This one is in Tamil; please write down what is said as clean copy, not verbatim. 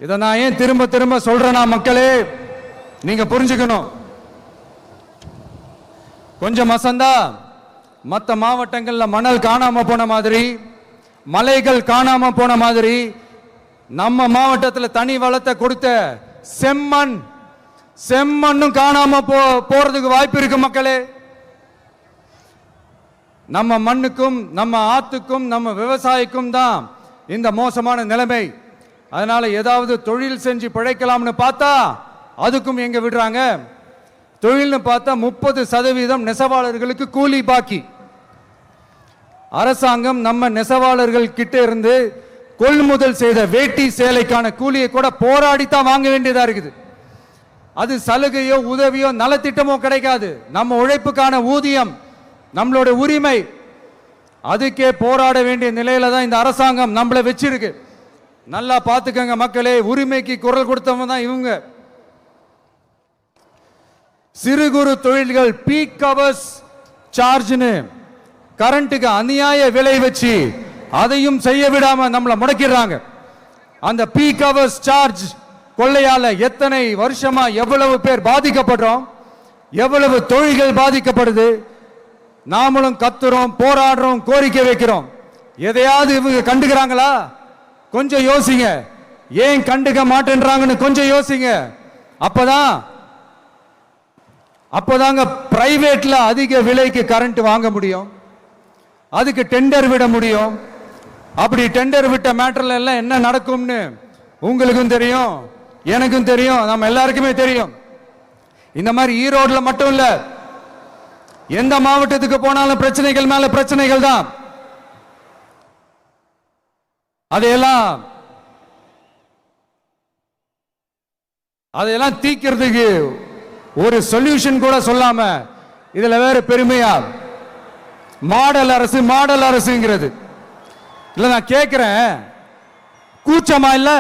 இதை நான் ஏன் திரும்ப திரும்ப சொல்றேன்னா மக்களே நீங்க புரிஞ்சுக்கணும். கொஞ்சம் அசந்தா மற்ற மாவட்டங்கள்ல மணல் காணாம போன மாதிரி, மலைகள் காணாம போன மாதிரி, நம்ம மாவட்டத்தில் தனி வளத்தை கொடுத்த செம்மண்ணும் காணாம போறதுக்கு வாய்ப்பு இருக்கு மக்களே. நம்ம மண்ணுக்கும் நம்ம ஆத்துக்கும் நம்ம விவசாயிக்கும் தான் இந்த மோசமான நிலைமை. அதனால ஏதாவது தொழில் செஞ்சு பிழைக்கலாம்னு பார்த்தா அதுக்கும் எங்க விடுறாங்க. தொழில்னு பார்த்தா 30% நெசவாளர்களுக்கு கூலி பாக்கி. அரசாங்கம் நம்ம நெசவாளர்கள் கிட்ட இருந்து கொள்முதல் செய்த வேட்டி சேலைக்கான கூலியை கூட போராடித்தான் வாங்க வேண்டியதா இருக்குது. அது சலுகையோ உதவியோ நலத்திட்டமோ கிடைக்காது. நம்ம உழைப்புக்கான ஊதியம், நம்மளோட உரிமை, அதுக்கே போராட வேண்டிய நிலையில தான் இந்த அரசாங்கம் நம்மளை வச்சிருக்கு. நல்லா பார்த்துக்கங்க மக்களே, உரிமைக்கு குரல் கொடுத்தவங்க தான் இவங்க. சிறு குறு தொழில்கள் பீக் ஹவர்ஸ் சார்ஜ்னு கரண்ட்டுக்கு அநியாய விலை வச்சு அதையும் செய்ய விடாம நம்மளை முடக்கிறாங்க. அந்த பீக் ஹவர்ஸ் சார்ஜ் கொள்ளையால எத்தனை வருஷமா எவ்வளவு பேர் பாதிக்கப்படுறோம், எவ்வளவு தொழில்கள் பாதிக்கப்படுது. நாமளும் கத்துறோம், போராடுறோம், கோரிக்கை வைக்கிறோம். எதையாவது இவங்க கண்டுக்கிறாங்களா? கொஞ்சம் யோசிங்க. ஏன் கண்டுக்க மாட்டேன்றாங்கன்னு கொஞ்சம் யோசிங்க. அப்பதாங்க பிரைவேட்ல அதிக விலைக்கு கரண்ட் வாங்க முடியும், அதுக்கு டெண்டர் விட முடியும். அப்படி டெண்டர் விட்ட மேட்டர்ல எல்லாம் என்ன நடக்கும்னு உங்களுக்கும் தெரியும், எனக்கும் தெரியும், நம்ம எல்லாருக்குமே தெரியும். இந்த மாதிரி ஈரோடுல மட்டும் இல்ல, எந்த மாவட்டத்துக்கு போனாலும் பிரச்சனைகள் மேல பிரச்சனைகள் தான். அதையெல்லாம் தீக்கிறதுக்கு ஒரு சொல்யூஷன் கூட சொல்லாம இதுல வேற பெருமையா மாடல் அரசுங்கிறது இல்ல. நான் கேட்கிறேன், கூச்சமா இல்ல?